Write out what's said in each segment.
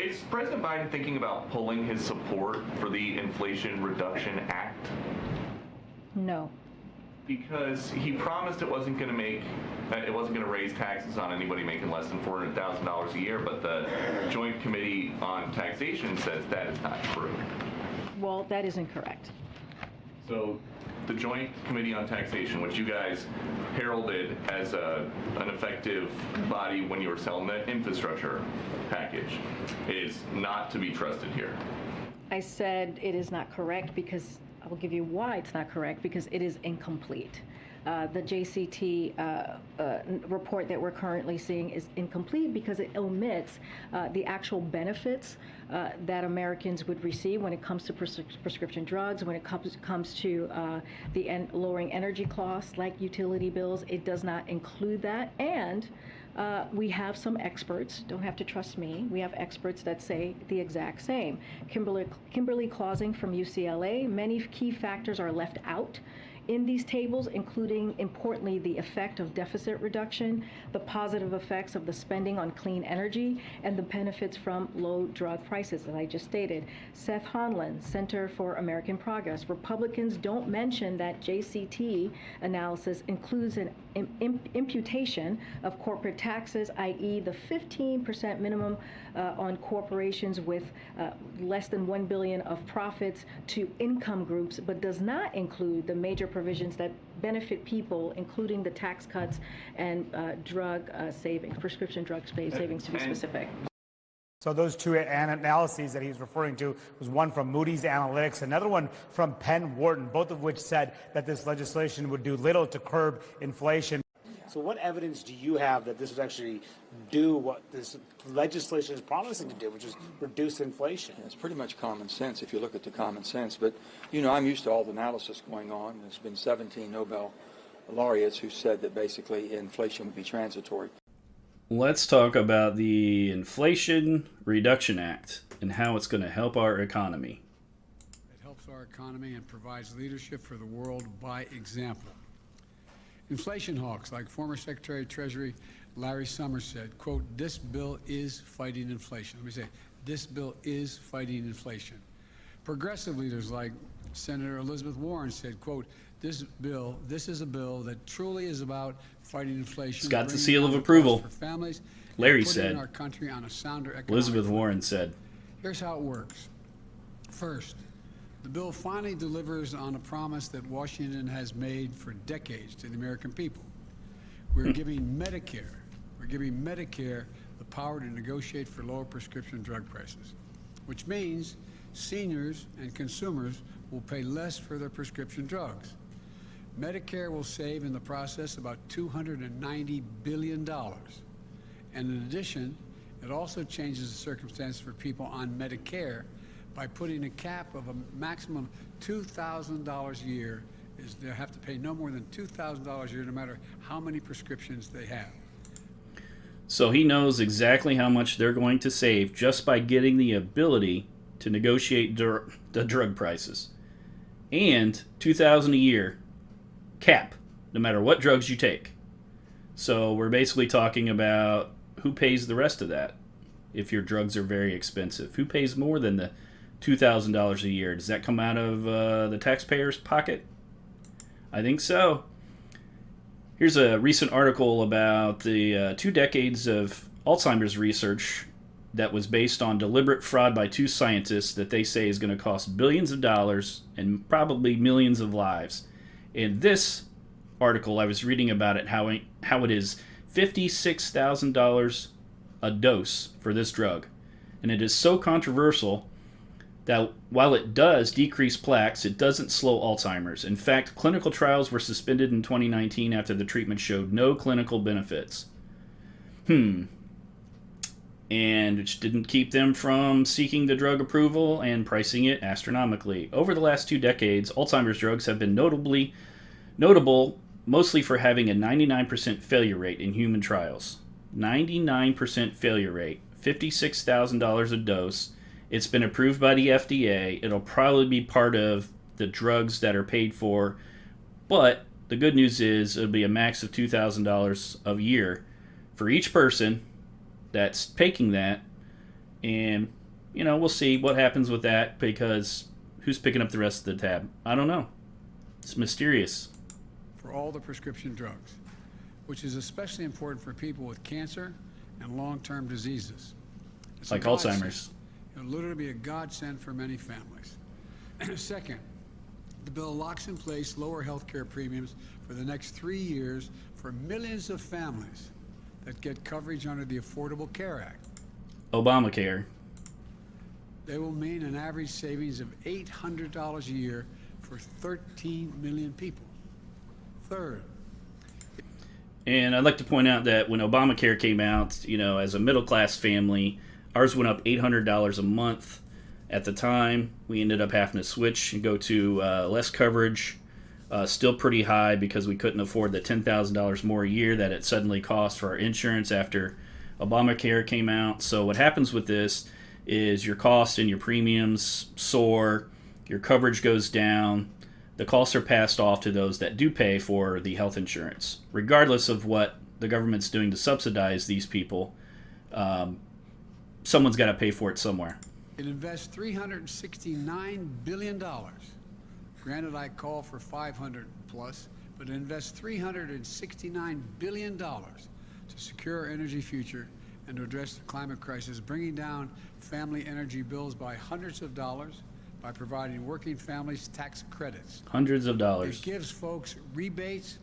Is President Biden thinking about pulling his support for the Inflation Reduction Act? No. Because he promised it wasn't going to raise taxes on anybody making less than $400,000 a year, but the Joint Committee on Taxation says that is not true. Well, that is incorrect. So the Joint Committee on Taxation, which you guys heralded as an effective body when you were selling the infrastructure package, is not to be trusted here. I said it is not correct because I will give you why it's not correct, because it is incomplete. The JCT report that we're currently seeing is incomplete because it omits the actual benefits that Americans would receive when it comes to prescription drugs, when it comes to lowering energy costs like utility bills. It does not include that. And we have some experts, don't have to trust me, we have experts that say the exact same. Kimberly Clausing from UCLA, many key factors are left out in these tables, including, importantly, the effect of deficit reduction, the positive effects of the spending on clean energy, and the benefits from low drug prices, as I just stated. Seth Honlin, Center for American Progress. Republicans don't mention that JCT analysis includes an imputation of corporate taxes, i.e. the 15% minimum on corporations with less than $1 billion of profits to income groups, but does not include the major provisions that benefit people, including the tax cuts and drug savings, prescription drug savings to be specific. So those two analyses that he's referring to was one from Moody's Analytics, another one from Penn Wharton, both of which said that this legislation would do little to curb inflation. So what evidence do you have that this would actually do what this legislation is promising to do, which is reduce inflation? It's pretty much common sense if you look at the common sense. But, you know, I'm used to all the analysis going on. There's been 17 Nobel laureates who said that basically inflation would be transitory. Let's talk about the Inflation Reduction Act and how it's going to help our economy. It helps our economy and provides leadership for the world by example. Inflation hawks like former Secretary of Treasury Larry Summers said, quote, "This bill is fighting inflation." Let me say, this bill is fighting inflation. Progressive leaders like Senator Elizabeth Warren said, quote, this is a bill that truly is about fighting inflation. It's got the seal of approval. For families, Larry said. Our country on a sounder economic Elizabeth Warren said. Here's how it works. First, the bill finally delivers on a promise that Washington has made for decades to the American people. We're giving Medicare the power to negotiate for lower prescription drug prices, which means seniors and consumers will pay less for their prescription drugs. Medicare will save in the process about $290 billion. And in addition, it also changes the circumstances for people on Medicare by putting a cap of a maximum $2,000 a year. They have to pay no more than $2,000 a year no matter how many prescriptions they have. So he knows exactly how much they're going to save just by getting the ability to negotiate the drug prices. And $2,000 a year cap, no matter what drugs you take. So we're basically talking about who pays the rest of that if your drugs are very expensive. Who pays more than the $2,000 a year? Does that come out of the taxpayer's pocket? I think so. Here's a recent article about the 2 decades of Alzheimer's research that was based on deliberate fraud by 2 scientists that they say is going to cost billions of dollars and probably millions of lives. In this article, I was reading about it, how it is $56,000 a dose for this drug. And it is so controversial that while it does decrease plaques, it doesn't slow Alzheimer's. In fact, clinical trials were suspended in 2019 after the treatment showed no clinical benefits. And which didn't keep them from seeking the drug approval and pricing it astronomically. Over the last 2 decades, Alzheimer's drugs have been notable mostly for having a 99% failure rate in human trials. 99% failure rate, $56,000 a dose. It's been approved by the FDA. It'll probably be part of the drugs that are paid for. But the good news is it'll be a max of $2,000 a year for each person that's taking that, And, we'll see what happens with that, because who's picking up the rest of the tab? I don't know. It's mysterious. For all the prescription drugs, which is especially important for people with cancer and long-term diseases. It's a Like godsend. Alzheimer's. It'll literally be a godsend for many families. Second, the bill locks in place lower health care premiums for the next 3 years for millions of families that get coverage under the Affordable Care Act. Obamacare. They will mean an average savings of $800 a year for 13 million people. Third, And I'd like to point out that when Obamacare came out, as a middle class family, ours went up $800 a month. At the time, we ended up having to switch and go to less coverage, still pretty high because we couldn't afford the $10,000 more a year that it suddenly cost for our insurance after Obamacare came out. So what happens with this is your costs and your premiums soar, your coverage goes down, the costs are passed off to those that do pay for the health insurance. Regardless of what the government's doing to subsidize these people, someone's got to pay for it somewhere. it invests $369 billion. Granted, I call for 500 plus, but it invests $369 billion to secure our energy future and to address the climate crisis, bringing down family energy bills by hundreds of dollars by providing working families tax credits. Hundreds of dollars. It gives folks rebates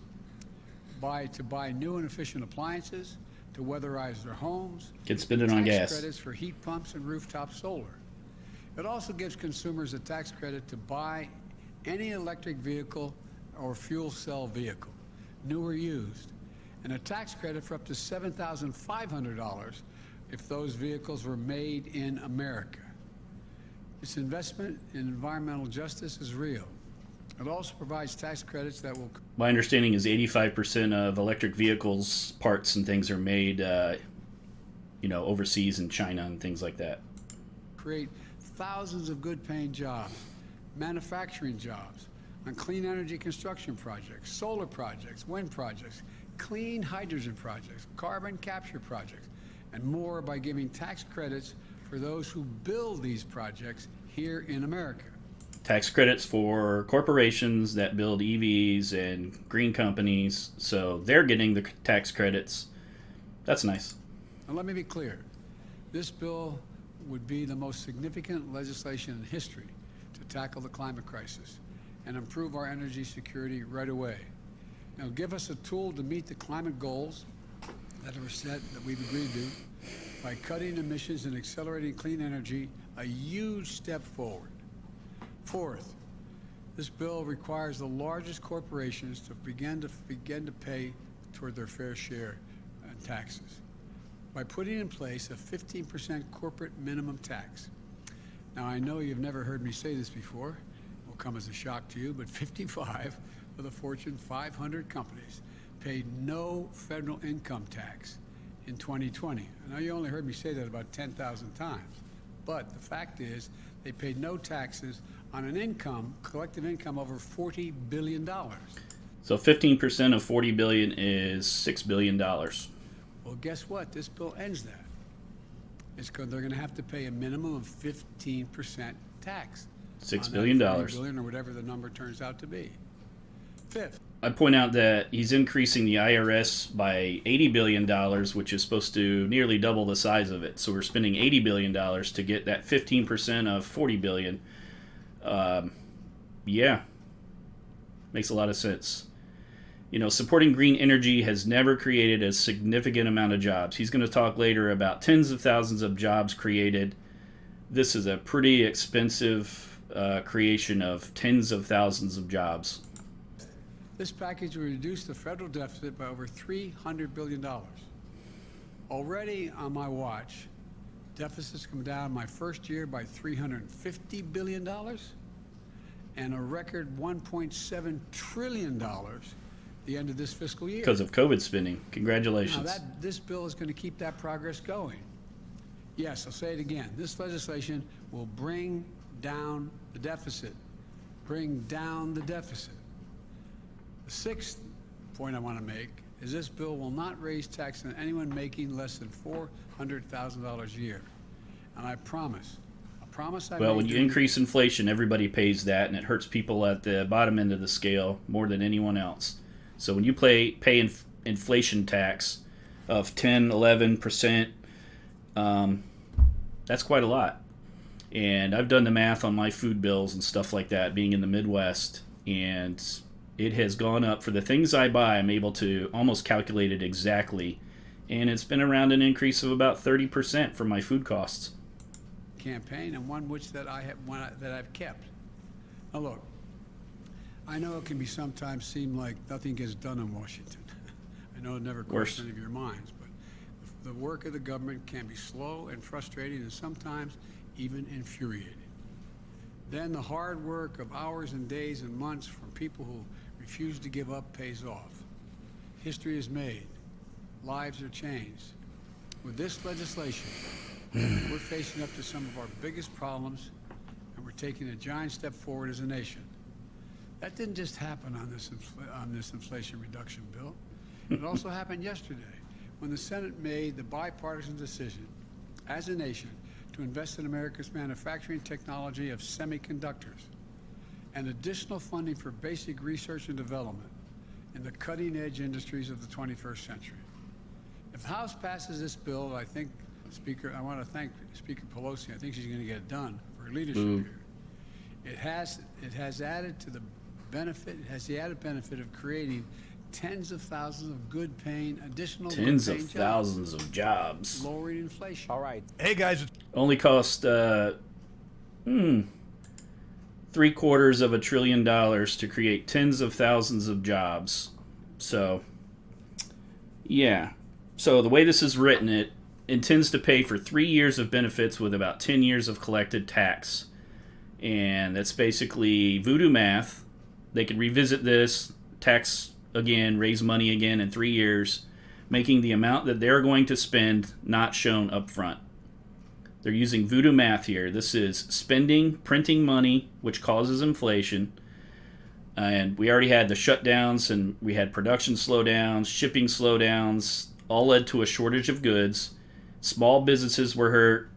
to buy new and efficient appliances, to weatherize their homes. Can spend it on tax gas. credits for heat pumps and rooftop solar. It also gives consumers a tax credit to buy any electric vehicle or fuel cell vehicle, new or used, and a tax credit for up to $7,500 if those vehicles were made in America. This investment in environmental justice is real. It also provides tax credits that will My understanding is 85% of electric vehicles parts and things are made, overseas in China and things like that. create thousands of good-paying jobs, manufacturing jobs, on clean energy construction projects, solar projects, wind projects, clean hydrogen projects, carbon capture projects, and more by giving tax credits for those who build these projects here in America. Tax credits for corporations that build EVs and green companies, so they're getting the tax credits. That's nice. Now, let me be clear. This bill would be the most significant legislation in history to tackle the climate crisis and improve our energy security right away. Now, give us a tool to meet the climate goals that are set, that we've agreed to, by cutting emissions and accelerating clean energy, a huge step forward. Fourth, this bill requires the largest corporations to begin to pay toward their fair share in taxes by putting in place a 15% corporate minimum tax. Now, I know you've never heard me say this before. It will come as a shock to you, but 55 of the Fortune 500 companies paid no federal income tax in 2020. I know you only heard me say that about 10,000 times, but the fact is they paid no taxes on an income, collective income, over $40 billion. So 15% of $40 billion is $6 billion. Well, guess what? This bill ends that. They're going to have to pay a minimum of 15% tax. $6 on billion. that $40 billion or whatever the number turns out to be. Fifth, I point out that he's increasing the IRS by $80 billion, which is supposed to nearly double the size of it. So we're spending $80 billion to get that 15% of $40 billion. Yeah, makes a lot of sense. Supporting green energy has never created a significant amount of jobs. He's going to talk later about tens of thousands of jobs created. This is a pretty expensive creation of tens of thousands of jobs. this package will reduce the federal deficit by over $300 billion. Already on my watch, deficits come down my first year by $350 billion and a record $1.7 trillion the end of this fiscal year. Because of COVID spending. Congratulations. Now, this bill is going to keep that progress going. Yes, I'll say it again. This legislation will bring down the deficit. Bring down the deficit. The sixth point I want to make is this bill will not raise taxes on anyone making less than $400,000 a year. And I promise I Well, made when you during the- increase inflation, everybody pays that, and it hurts people at the bottom end of the scale more than anyone else. So when you pay inflation tax of 10, 11%, that's quite a lot. And I've done the math on my food bills and stuff like that, being in the Midwest, and it has gone up. For the things I buy, I'm able to almost calculate it exactly, and it's been around an increase of about 30% for my food costs. campaign, and one which that I've kept. Now look, I know it can be sometimes seem like nothing gets done in Washington. I know it never crossed any of your minds, but the work of the government can be slow and frustrating and sometimes even infuriating. Then the hard work of hours and days and months from people who refuse to give up pays off. History is made. Lives are changed. With this legislation, we're facing up to some of our biggest problems, and we're taking a giant step forward as a nation. That didn't just happen on this Inflation Reduction Bill. It also happened yesterday when the Senate made the bipartisan decision as a nation to invest in America's manufacturing technology of semiconductors and additional funding for basic research and development in the cutting-edge industries of the 21st century. If the House passes this bill, I think, Speaker, I want to thank Speaker Pelosi. I think she's going to get it done for her leadership here. It has added to the benefit. It has the added benefit of creating tens of thousands of good-paying additional Tens of good-paying thousands of jobs. jobs, lowering inflation. All right. Hey guys, Only cost $750 billion to create tens of thousands of jobs. So, yeah. So the way this is written, it intends to pay for 3 years of benefits with about 10 years of collected tax. And that's basically voodoo math. They could revisit this, tax again, raise money again in 3 years, making the amount that they're going to spend not shown up front. They're using voodoo math here. This is spending, printing money, which causes inflation. And we already had the shutdowns, and we had production slowdowns, shipping slowdowns, all led to a shortage of goods. Small businesses were hurt.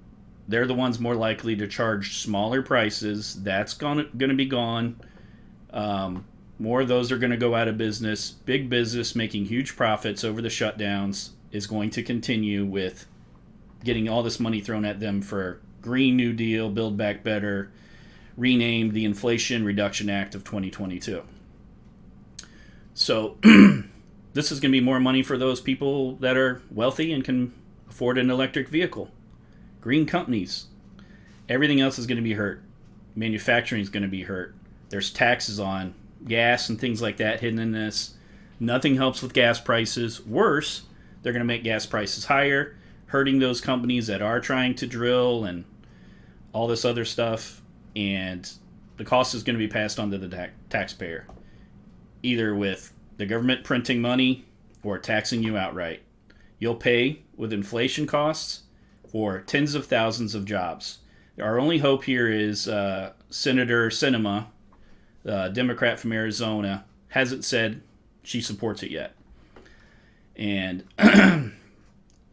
They're the ones more likely to charge smaller prices. That's going to be gone. More of those are going to go out of business. Big business making huge profits over the shutdowns is going to continue with getting all this money thrown at them for Green New Deal, Build Back Better, renamed the Inflation Reduction Act of 2022. So this is going to be more money for those people that are wealthy and can afford an electric vehicle. Green companies. Everything else is going to be hurt. Manufacturing is going to be hurt. There's taxes on gas and things like that hidden in this. Nothing helps with gas prices. Worse, they're going to make gas prices higher, hurting those companies that are trying to drill and all this other stuff. And the cost is going to be passed on to the taxpayer, either with the government printing money or taxing you outright. You'll pay with inflation costs for tens of thousands of jobs. Our only hope here is Senator Sinema, the Democrat from Arizona, hasn't said she supports it yet. And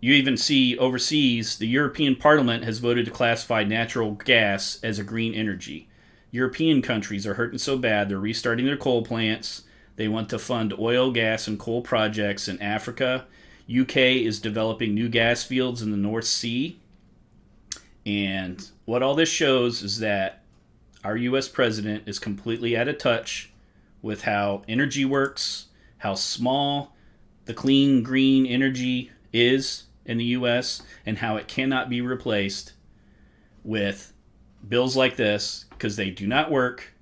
you even see overseas, the European Parliament has voted to classify natural gas as a green energy. European countries are hurting so bad, they're restarting their coal plants. They want to fund oil, gas, and coal projects in Africa. UK is developing new gas fields in the North Sea. And what all this shows is that our U.S. president is completely out of touch with how energy works, how small the clean, green energy is in the U.S., and how it cannot be replaced with bills like this because they do not work.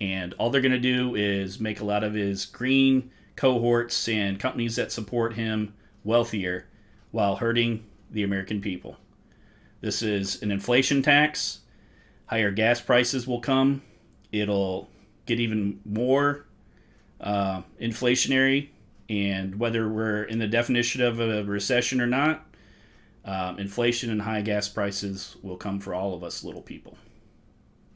And all they're going to do is make a lot of his green cohorts and companies that support him wealthier while hurting the American people. This is an inflation tax. Higher gas prices will come. It'll get even more inflationary. And whether we're in the definition of a recession or not, inflation and high gas prices will come for all of us little people.